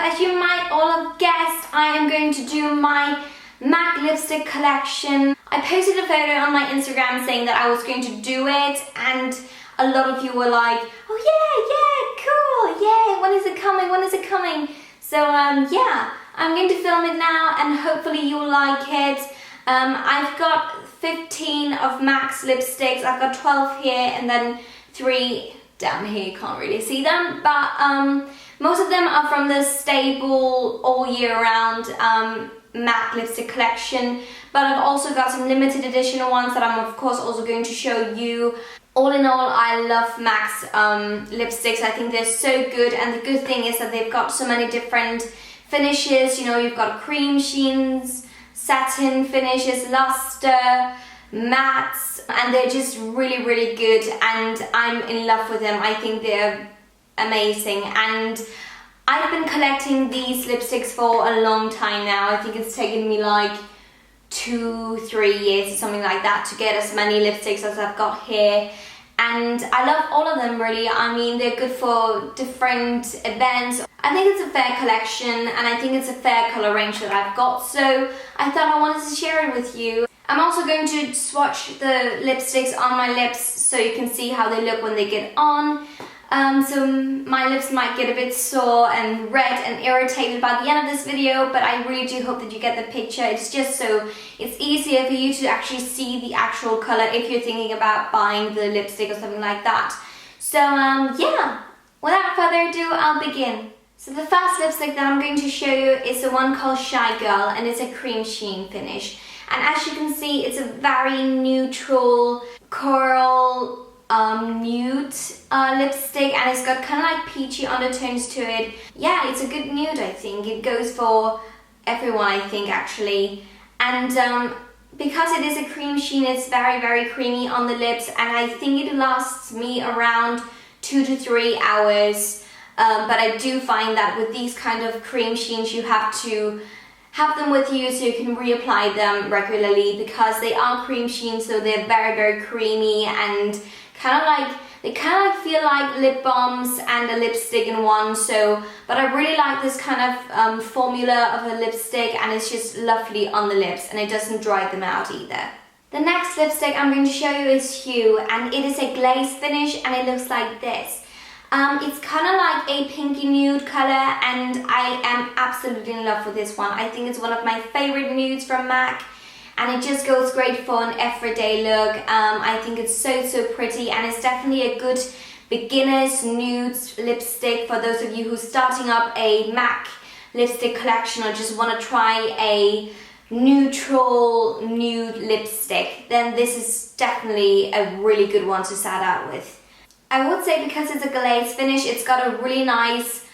as you might all have guessed, I am going to do my MAC lipstick collection. I posted a photo on my Instagram saying that I was going to do it, and a lot of you were like, oh yeah, cool, yay, when is it coming, when is it coming? So yeah, I'm going to film it now and hopefully you'll like it. I've got 15 of MAC's lipsticks. I've got 12 here and then 3 down here, you can't really see them, but most of them are from the stable all year round MAC lipstick collection, but I've also got some limited edition ones that I'm of course also going to show you. All in all, I love MAC's lipsticks. I think they're so good, and the good thing is that they've got so many different finishes. You know, you've got cream sheens, satin finishes, luster, mattes, and they're just really, really good, and I'm in love with them. I think they're amazing, and I've been collecting these lipsticks for a long time now. I think it's taken me like 2-3 years or something like that to get as many lipsticks as I've got here, and I love all of them really. I mean, they're good for different events. I think it's a fair collection, and I think it's a fair color range that I've got, so I thought I wanted to share it with you. I'm also going to swatch the lipsticks on my lips so you can see how they look when they get on. So my lips might get a bit sore and red and irritated by the end of this video, but I really do hope that you get the picture. It's just so it's easier for you to actually see the actual color if you're thinking about buying the lipstick or something like that. So yeah, without further ado, I'll begin. So the first lipstick that I'm going to show you is the one called Shy Girl, and it's a cream sheen finish. And as you can see, it's a very neutral coral nude lipstick, and it's got kind of like peachy undertones to it. Yeah, it's a good nude, I think. It goes for everyone, I think, actually. And because it is a cream sheen, it's very, very creamy on the lips, and I think it lasts me around 2 to 3 hours. But I do find that with these kind of cream sheens, you have to have them with you so you can reapply them regularly, because they are cream sheens, so they're very, very creamy and they kind of feel like lip balms and a lipstick in one. So, but I really like this kind of formula of a lipstick, and it's just lovely on the lips, and it doesn't dry them out either. The next lipstick I'm going to show you is Hue, and it is a glaze finish, and it looks like this. It's kind of like a pinky nude color, and I am absolutely in love with this one. I think it's one of my favorite nudes from MAC, and it just goes great for an everyday look. I think it's so, so pretty, and it's definitely a good beginner's nude lipstick for those of you who are starting up a MAC lipstick collection or just want to try a neutral nude lipstick. Then this is definitely a really good one to start out with. I would say because it's a glaze finish, it's got a really nice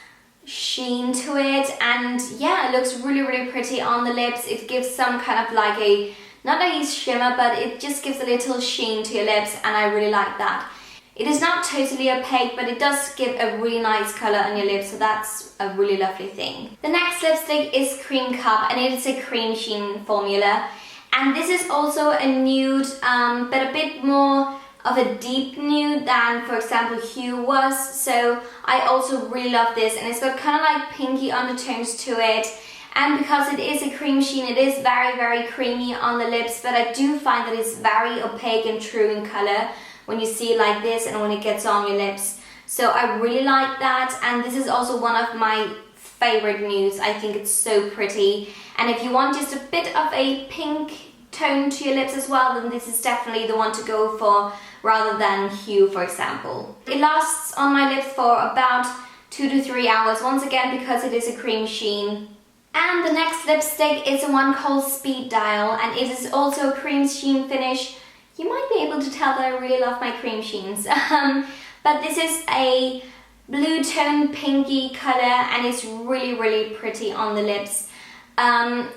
sheen to it, and yeah, it looks really, really pretty on the lips. It gives some kind of like a, not a shimmer, but it just gives a little sheen to your lips, and I really like that. It is not totally opaque, but it does give a really nice color on your lips, so that's a really lovely thing. The next lipstick is Creme Cup, and it is a cream sheen formula, and this is also a nude, but a bit more of a deep nude than, for example, Hue was. So I also really love this, and it's got kind of like pinky undertones to it, and because it is a cream sheen, it is very, very creamy on the lips, but I do find that it's very opaque and true in color when you see it like this and when it gets on your lips. So I really like that, and this is also one of my favorite nudes. I think it's so pretty, and if you want just a bit of a pink tone to your lips as well, then this is definitely the one to go for rather than Hue, for example. It lasts on my lips for about 2 to 3 hours, once again because it is a cream sheen. And the next lipstick is the one called Speed Dial, and it is also a cream sheen finish. You might be able to tell that I really love my cream sheens. But this is a blue tone pinky color, and it's really, really pretty on the lips.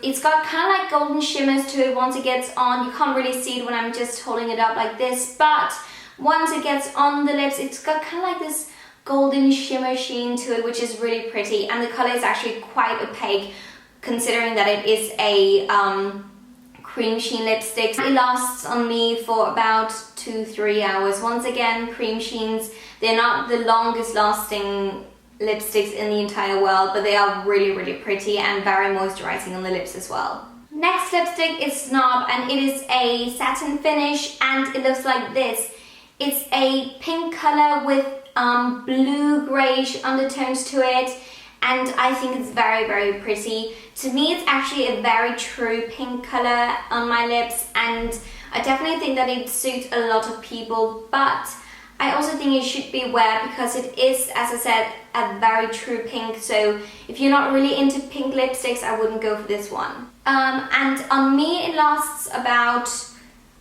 It's got kind of like golden shimmers to it once it gets on. You can't really see it when I'm just holding it up like this, but once it gets on the lips, it's got kind of like this golden shimmer sheen to it, which is really pretty, and the color is actually quite opaque considering that it is a cream sheen lipstick. It lasts on me for about 2-3 hours. Once again, cream sheens, they're not the longest lasting lipsticks in the entire world, but they are really, really pretty and very moisturizing on the lips as well. Next lipstick is SNOB, and it is a satin finish, and it looks like this. It's a pink color with blue grayish undertones to it, and I think it's very, very pretty. To me, it's actually a very true pink color on my lips, and I definitely think that it suits a lot of people, but I also think it should be wear because it is, as I said, a very true pink. So if you're not really into pink lipsticks, I wouldn't go for this one. And on me, it lasts about,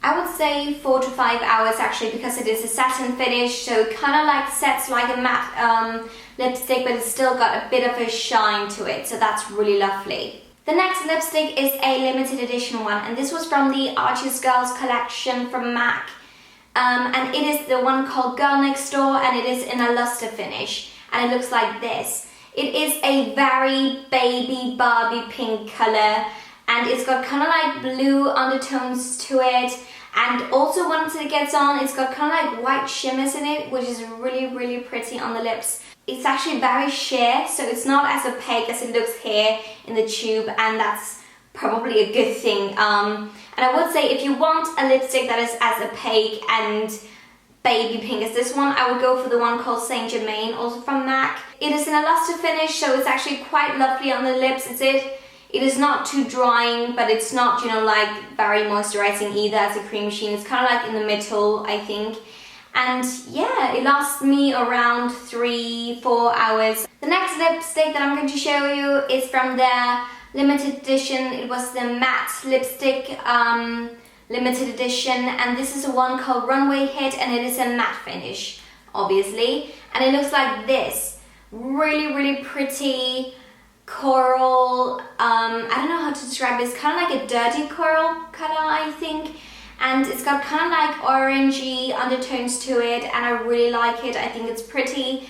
I would say 4 to 5 hours actually, because it is a satin finish, so it kind of like sets like a matte lipstick, but it's still got a bit of a shine to it, so that's really lovely. The next lipstick is a limited edition one, and this was from the Artist Girls collection from MAC. And it is the one called Girl Next Door, and it is in a luster finish, and it looks like this. It is a very baby Barbie pink color, and it's got kind of like blue undertones to it, and also once it gets on, it's got kind of like white shimmers in it, which is really, really pretty on the lips. It's actually very sheer, so it's not as opaque as it looks here in the tube, and that's probably a good thing. And I would say if you want a lipstick that is as opaque and baby pink as this one, I would go for the one called Saint Germain, also from MAC. It is in a luster finish, so it's actually quite lovely on the lips. It is not too drying, but it's not, you know, like very moisturizing either as a cream sheen. It's kind of like in the middle, I think. And yeah, it lasts me around 3-4 hours. The next lipstick that I'm going to show you is from their limited edition. It was the matte lipstick limited edition, and this is a one called Runway Hit, and it is a matte finish, obviously. And it looks like this. Really, really pretty coral, I don't know how to describe it. It's kind of like a dirty coral color, I think. And it's got kind of like orangey undertones to it, and I really like it. I think it's pretty,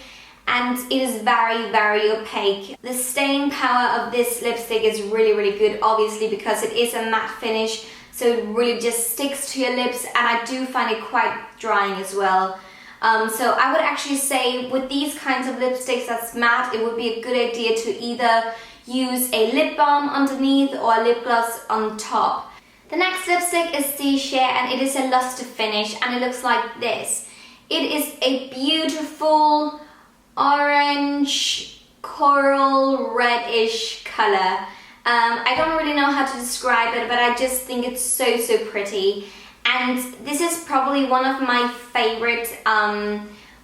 and it is very, very opaque. The staying power of this lipstick is really, really good, obviously, because it is a matte finish, so it really just sticks to your lips, and I do find it quite drying as well. So I would actually say with these kinds of lipsticks that's matte, it would be a good idea to either use a lip balm underneath or a lip gloss on top. The next lipstick is Seashare, and it is a luster finish, and it looks like this. It is a beautiful orange, coral, reddish color. I don't really know how to describe it, but I just think it's so, so pretty. And this is probably one of my favorite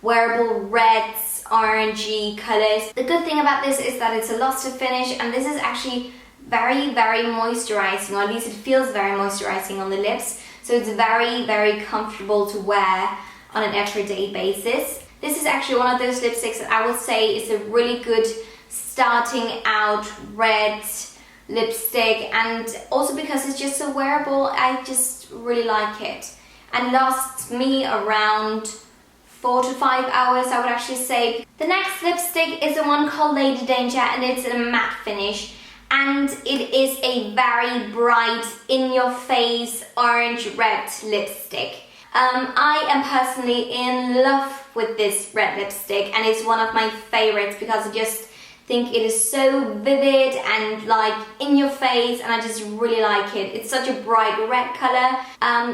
wearable reds, orangey colors. The good thing about this is that it's a luster finish, and this is actually very, very moisturizing, or at least it feels very moisturizing on the lips. So it's very, very comfortable to wear on an everyday basis. This is actually one of those lipsticks that I would say is a really good starting out red lipstick, and also because it's just so wearable, I just really like it. And lasts me around 4 to 5 hours, I would actually say. The next lipstick is the one called Lady Danger, and it's a matte finish. And it is a very bright, in-your-face, orange-red lipstick. I am personally in love with this red lipstick, and it's one of my favorites because I just think it is so vivid and like in your face, and I just really like it. It's such a bright red color.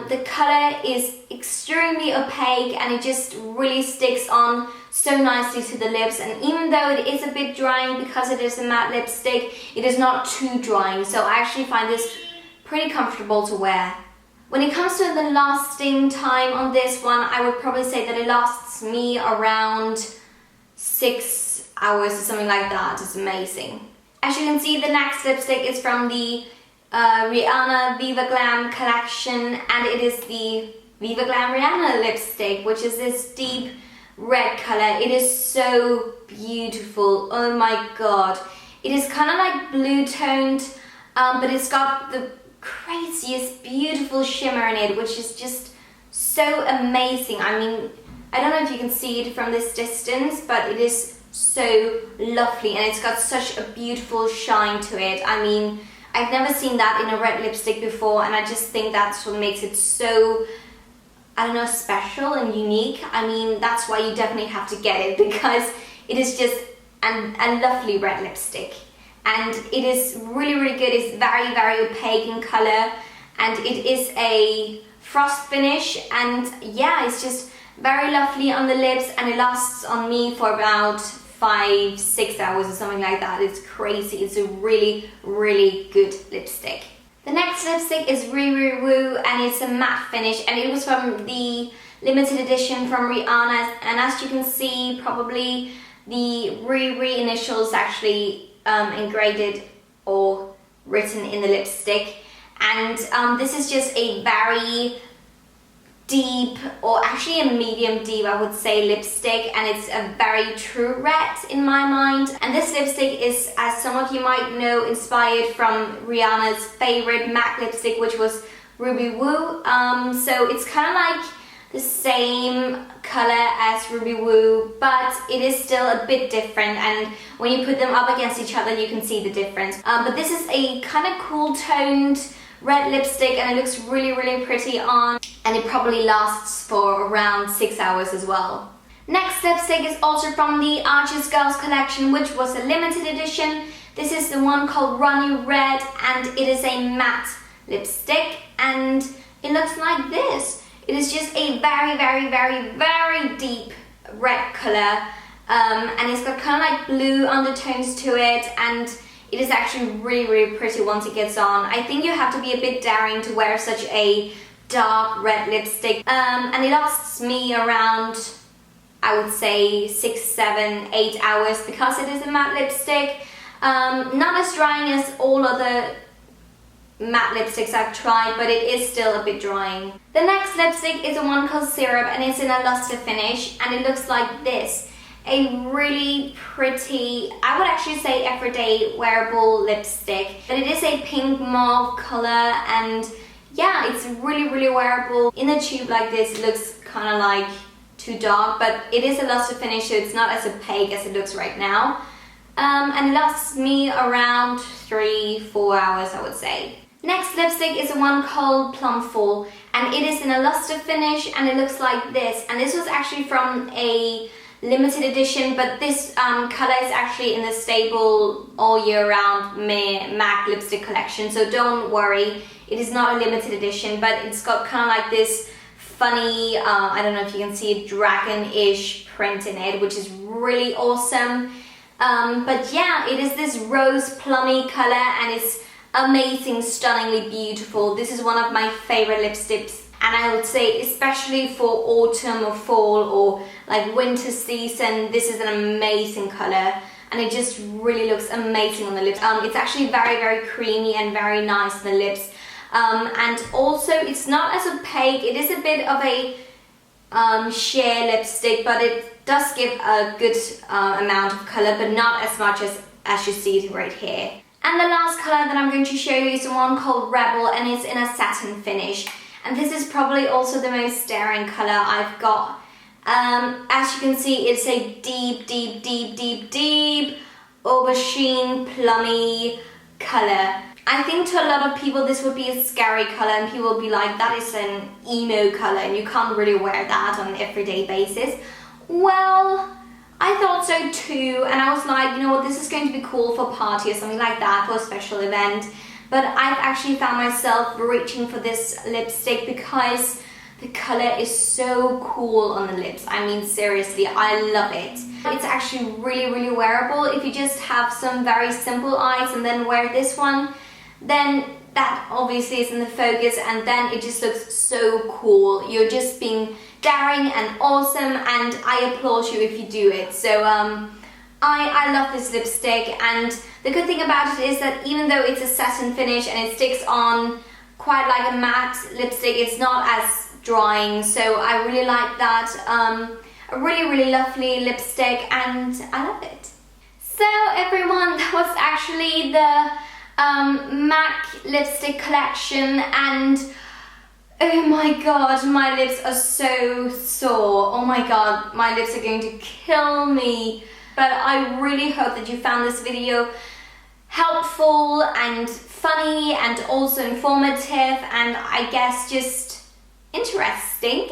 The color is extremely opaque, and it just really sticks on so nicely to the lips, and even though it is a bit drying because it is a matte lipstick, it is not too drying, so I actually find this pretty comfortable to wear. When it comes to the lasting time on this one, I would probably say that it lasts me around 6 hours or something like that. It's amazing. As you can see, the next lipstick is from the Rihanna Viva Glam collection, and it is the Viva Glam Rihanna lipstick, which is this deep red color. It is so beautiful. Oh my god. It is kind of like blue toned, but it's got the craziest beautiful shimmer in it, which is just so amazing. I mean, I don't know if you can see it from this distance, but it is so lovely, and it's got such a beautiful shine to it. I mean, I've never seen that in a red lipstick before, and I just think that's what makes it so, I don't know, special and unique. I mean, that's why you definitely have to get it, because it is just and a lovely red lipstick. And it is really, really good. It's very, very opaque in color, and it is a frost finish, and yeah, it's just very lovely on the lips, and it lasts on me for about 5-6 hours or something like that. It's crazy. It's a really, really good lipstick. The next lipstick is RiRi, and it's a matte finish, and it was from the limited edition from Rihanna, and as you can see, probably the RiRi initials actually engraved or written in the lipstick. And this is just a very deep, or actually a medium deep, I would say, lipstick, and it's a very true red in my mind. And this lipstick is, as some of you might know, inspired from Rihanna's favorite matte lipstick, which was Ruby Woo. So it's kind of like the same color as Ruby Woo, but it is still a bit different, and when you put them up against each other, you can see the difference. But this is a kind of cool toned red lipstick, and it looks really, really pretty on, and it probably lasts for around 6 hours as well. Next lipstick is also from the Arches Girls collection, which was a limited edition. This is the one called Ronnie Red, and it is a matte lipstick, and it looks like this. It is just a very, very, very, very deep red color, and it's got kind of like blue undertones to it, and it is actually really, really pretty once it gets on. I think you have to be a bit daring to wear such a dark red lipstick, and it lasts me around, I would say, 6, 7, 8 hours because it is a matte lipstick. Not as drying as all other matte lipsticks I've tried, but it is still a bit drying. The next lipstick is a one called Syrup, and it's in a luster finish, and it looks like this. A really pretty, I would actually say everyday wearable lipstick, but it is a pink mauve color, and yeah, it's really, really wearable. In a tube like this, it looks kind of like too dark, but it is a luster finish, so it's not as opaque as it looks right now. And it lasts me around 3-4 hours, I would say. Next lipstick is a one called Plumful, and it is in a luster finish, and it looks like this. And this was actually from a limited edition, but this color is actually in the stable all year round MAC lipstick collection, so don't worry, it is not a limited edition, but it's got kind of like this funny, I don't know if you can see a dragon-ish print in it, which is really awesome. But yeah, it is this rose plummy color, and it's amazing, stunningly beautiful. This is one of my favorite lipsticks, and I would say especially for autumn or fall or like winter season, this is an amazing color, and it just really looks amazing on the lips. It's actually very, very creamy and very nice on the lips, and also it's not as opaque. It is a bit of a sheer lipstick, but it does give a good amount of color, but not as much as you see it right here. And the last color that I'm going to show you is the one called Rebel, and it's in a satin finish. And this is probably also the most daring color I've got. As you can see, it's a deep, deep, deep, deep, deep aubergine plummy color. I think to a lot of people this would be a scary color, and people will be like, that is an emo color and you can't really wear that on an everyday basis. Well, I thought so too, and I was like, you know what, this is going to be cool for a party or something like that, for a special event. But I've actually found myself reaching for this lipstick because the color is so cool on the lips. I mean, seriously, I love it. It's actually really, really wearable. If you just have some very simple eyes and then wear this one, then that obviously is in the focus, and then it just looks so cool. You're just being daring and awesome, and I applaud you if you do it. So I love this lipstick, and the good thing about it is that even though it's a satin finish and it sticks on quite like a matte lipstick, it's not as drying, so I really like that. A really, really lovely lipstick, and I love it. So everyone, that was actually the MAC lipstick collection, and oh my god, my lips are so sore. Oh my god, my lips are going to kill me. But I really hope that you found this video helpful and funny and also informative, and I guess just interesting.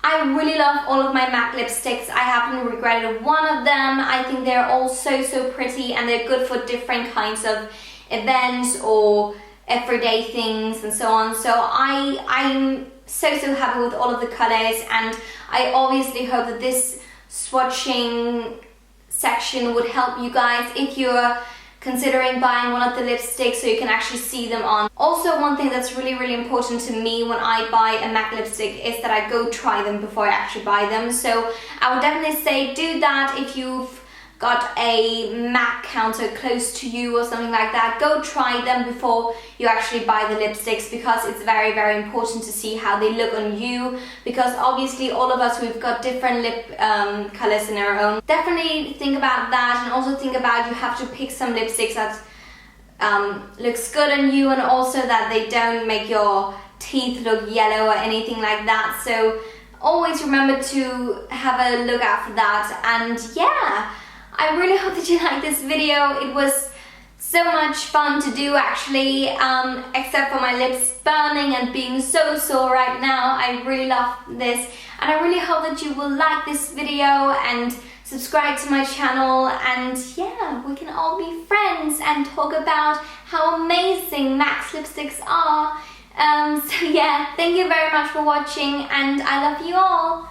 I really love all of my MAC lipsticks. I haven't regretted one of them. I think they're all so pretty, and they're good for different kinds of events or everyday things and so on. So I'm so happy with all of the colors, and I obviously hope that this swatching section would help you guys if you're considering buying one of the lipsticks so you can actually see them on. Also, one thing that's really important to me when I buy a MAC lipstick is that I go try them before I actually buy them. So I would definitely say do that if you've got a MAC counter close to you or something like that. Go try them before you actually buy the lipsticks, because it's very important to see how they look on you, because obviously all of us, we've got different lip colors in our own. Definitely think about that, and also think about you have to pick some lipsticks that looks good on you, and also that they don't make your teeth look yellow or anything like that. So always remember to have a look out for that. And yeah, I really hope that you liked this video. It was so much fun to do actually, except for my lips burning and being so sore right now. I really love this, and I really hope that you will like this video and subscribe to my channel, and yeah, we can all be friends and talk about how amazing MAC lipsticks are. So yeah, thank you very much for watching, and I love you all.